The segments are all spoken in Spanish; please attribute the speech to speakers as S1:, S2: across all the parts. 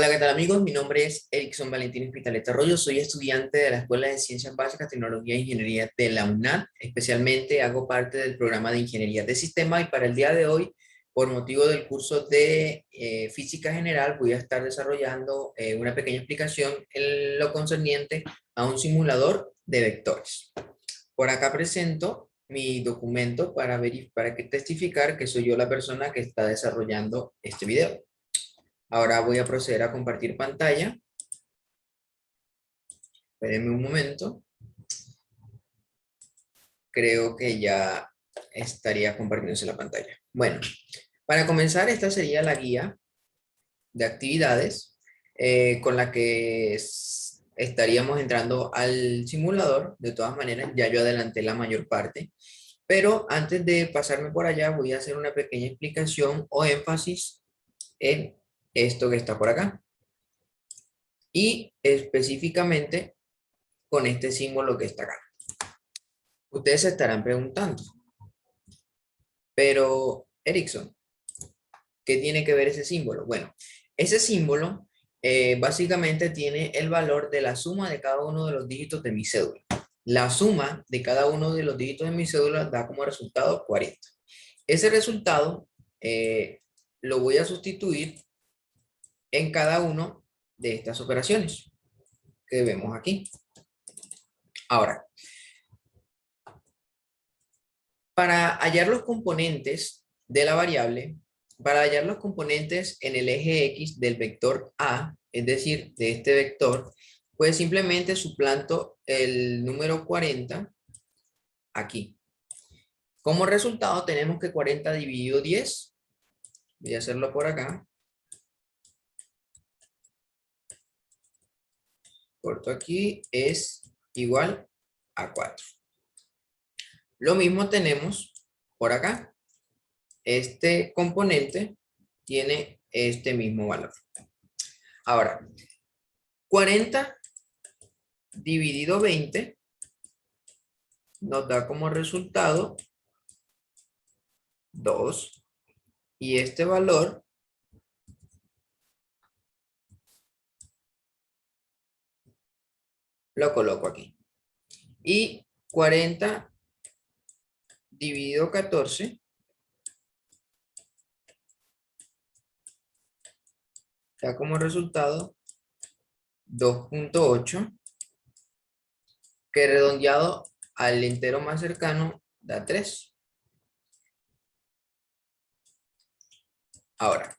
S1: Hola, ¿qué tal amigos? Mi nombre es Erickson Valentín Hospitalet Arroyo, soy estudiante de la Escuela de Ciencias Básicas, Tecnología e Ingeniería de la UNAM. Especialmente hago parte del programa de Ingeniería de Sistemas y para el día de hoy, por motivo del curso de Física General, voy a estar desarrollando una pequeña explicación en lo concerniente a un simulador de vectores. Por acá presento mi documento para que testificar que soy yo la persona que está desarrollando este video. Ahora voy a proceder a compartir pantalla. Espérenme un momento. Creo que ya estaría compartiéndose la pantalla. Bueno, para comenzar, esta sería la guía de actividades con la que estaríamos entrando al simulador. De todas maneras, ya yo adelanté la mayor parte. Pero antes de pasarme por allá, voy a hacer una pequeña explicación o énfasis en esto que está por acá. Y específicamente con este símbolo que está acá. Ustedes se estarán preguntando, pero Erickson, ¿qué tiene que ver ese símbolo? Bueno, ese símbolo básicamente tiene el valor de la suma de cada uno de los dígitos de mi cédula. La suma de cada uno de los dígitos de mi cédula da como resultado 40. Ese resultado lo voy a sustituir en cada uno de estas operaciones que vemos aquí. Ahora, para hallar los componentes de la variable, para hallar los componentes en el eje X del vector A, es decir, de este vector, pues simplemente suplanto el número 40 aquí. Como resultado tenemos que 40 dividido 10, voy a hacerlo por acá, corto aquí, es igual a 4. Lo mismo tenemos por acá. Este componente tiene este mismo valor. Ahora, 40 dividido 20 nos da como resultado 2. Y este valor lo coloco aquí. Y 40 dividido 14 da como resultado 2.8, que redondeado al entero más cercano da 3. Ahora,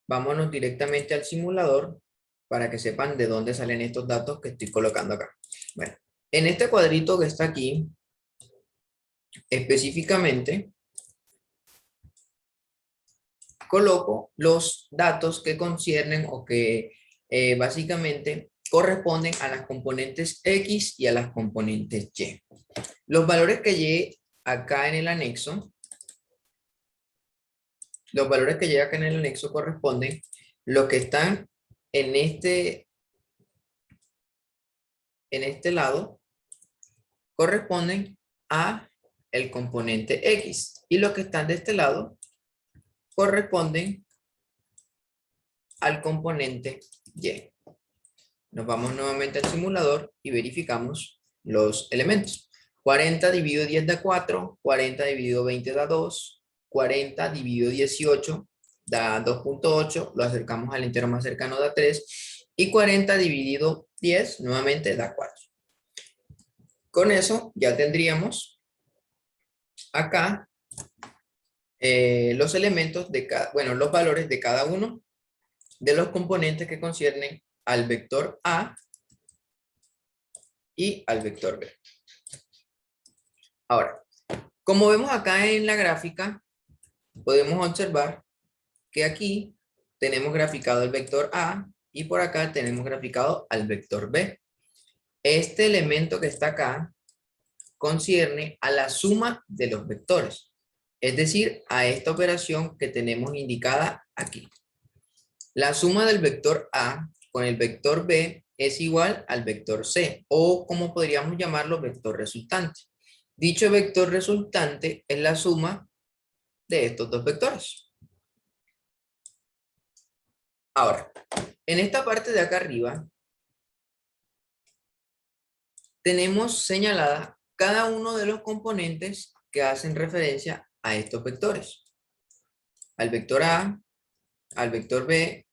S1: vámonos directamente al simulador para que sepan de dónde salen estos datos que estoy colocando acá. Bueno, en este cuadrito que está aquí, específicamente, coloco los datos que conciernen o que básicamente corresponden a las componentes X y a las componentes Y. Los valores que llegué acá en el anexo, corresponden los que están en este lado, corresponden a el componente X, y los que están de este lado corresponden al componente Y. Nos vamos nuevamente al simulador y verificamos los elementos. 40 dividido 10 da 4, 40 dividido 20 da 2, 40 dividido 18 da 2.8, lo acercamos al entero más cercano da 3, y 40 dividido 10 nuevamente da 4. Con eso ya tendríamos acá los elementos de cada, bueno, los valores de cada uno de los componentes que conciernen al vector A y al vector B. Ahora, como vemos acá en la gráfica, podemos observar que aquí tenemos graficado el vector A y por acá tenemos graficado al vector B. Este elemento que está acá concierne a la suma de los vectores, es decir, a esta operación que tenemos indicada aquí. La suma del vector A con el vector B es igual al vector C, o como podríamos llamarlo, vector resultante. Dicho vector resultante es la suma de estos dos vectores. Ahora, en esta parte de acá arriba, tenemos señalada cada uno de los componentes que hacen referencia a estos vectores. Al vector A, al vector B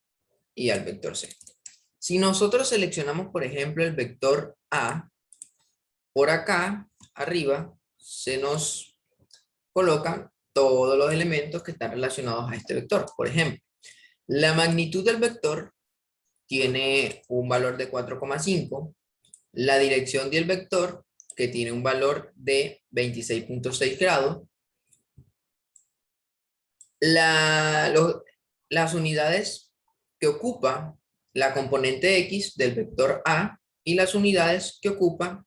S1: y al vector C. Si nosotros seleccionamos, por ejemplo, el vector A, por acá, arriba, se nos colocan todos los elementos que están relacionados a este vector. Por ejemplo, la magnitud del vector tiene un valor de 4,5. La dirección del vector, que tiene un valor de 26.6 grados. Las unidades que ocupa la componente X del vector A y las unidades que ocupa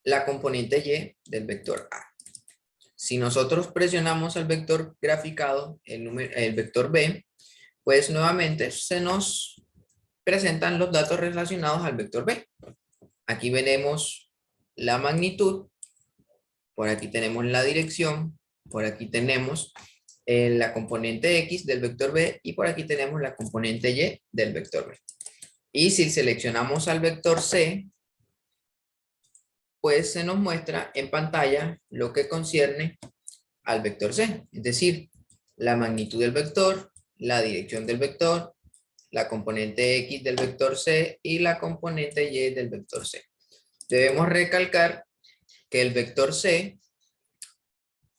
S1: la componente Y del vector A. Si nosotros presionamos al vector graficado, el vector B, pues nuevamente se nos presentan los datos relacionados al vector B. Aquí veremos la magnitud, por aquí tenemos la dirección, por aquí tenemos la componente X del vector B y por aquí tenemos la componente Y del vector B. Y si seleccionamos al vector C, pues se nos muestra en pantalla lo que concierne al vector C, es decir, la magnitud del vector, la dirección del vector, la componente X del vector C y la componente Y del vector C. Debemos recalcar que el vector C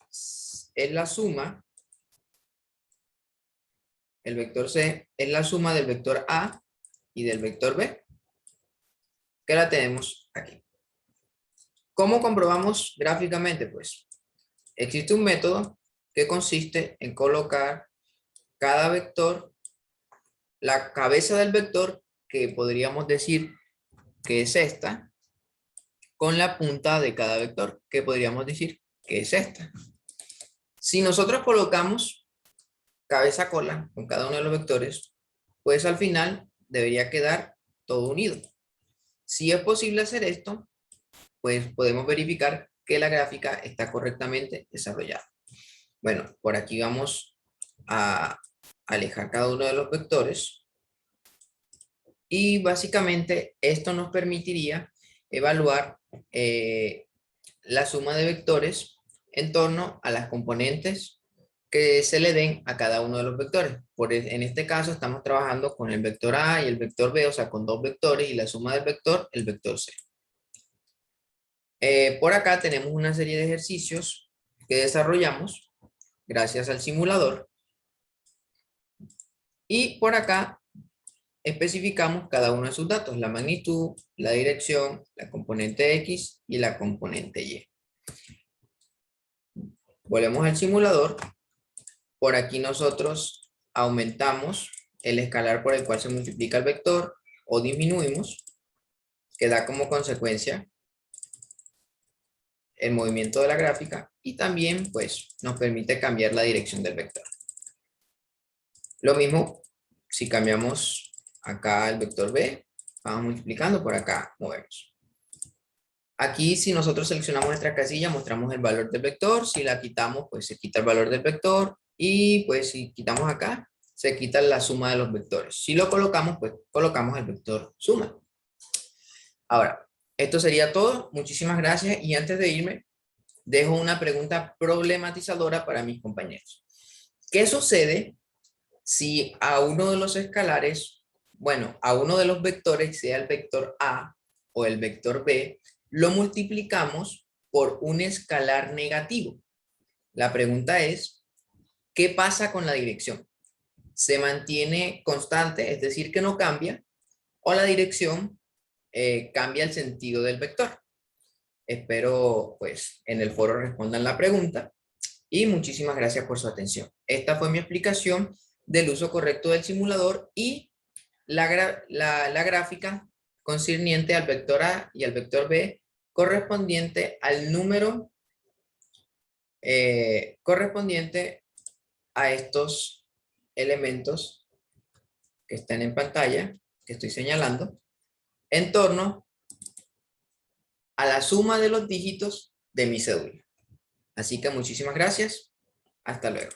S1: es la suma, el vector C es la suma del vector A y del vector B, que la tenemos aquí. ¿Cómo comprobamos gráficamente? Pues existe un método que consiste en colocar cada vector, la cabeza del vector, que podríamos decir que es esta, con la punta de cada vector, que podríamos decir que es esta. Si nosotros colocamos cabeza cola con cada uno de los vectores, pues al final debería quedar todo unido. Si es posible hacer esto, pues podemos verificar que la gráfica está correctamente desarrollada. Bueno, por aquí vamos a alejar cada uno de los vectores. Y básicamente esto nos permitiría evaluar la suma de vectores en torno a las componentes que se le den a cada uno de los vectores. En este caso estamos trabajando con el vector A y el vector B, o sea, con dos vectores y la suma del vector, el vector C. Por acá tenemos una serie de ejercicios que desarrollamos gracias al simulador. Y por acá especificamos cada uno de sus datos, la magnitud, la dirección, la componente X y la componente Y. Volvemos al simulador. Por aquí nosotros aumentamos el escalar por el cual se multiplica el vector o disminuimos, que da como consecuencia el movimiento de la gráfica y también pues nos permite cambiar la dirección del vector. Lo mismo si cambiamos acá el vector B, vamos multiplicando, por acá movemos. Aquí si nosotros seleccionamos nuestra casilla mostramos el valor del vector, si la quitamos pues se quita el valor del vector y pues si quitamos acá se quita la suma de los vectores. Si lo colocamos pues colocamos el vector suma. Ahora, esto sería todo, muchísimas gracias y antes de irme dejo una pregunta problematizadora para mis compañeros. ¿Qué sucede si a uno de los escalares, bueno, a uno de los vectores, sea el vector A o el vector B, lo multiplicamos por un escalar negativo? La pregunta es, ¿qué pasa con la dirección? ¿Se mantiene constante, es decir, que no cambia? ¿O la dirección cambia el sentido del vector? Espero, pues, en el foro respondan la pregunta y muchísimas gracias por su atención. Esta fue mi explicación del uso correcto del simulador y la gráfica concerniente al vector A y al vector B correspondiente al número correspondiente a estos elementos que están en pantalla, que estoy señalando, en torno a la suma de los dígitos de mi cédula. Así que muchísimas gracias. Hasta luego.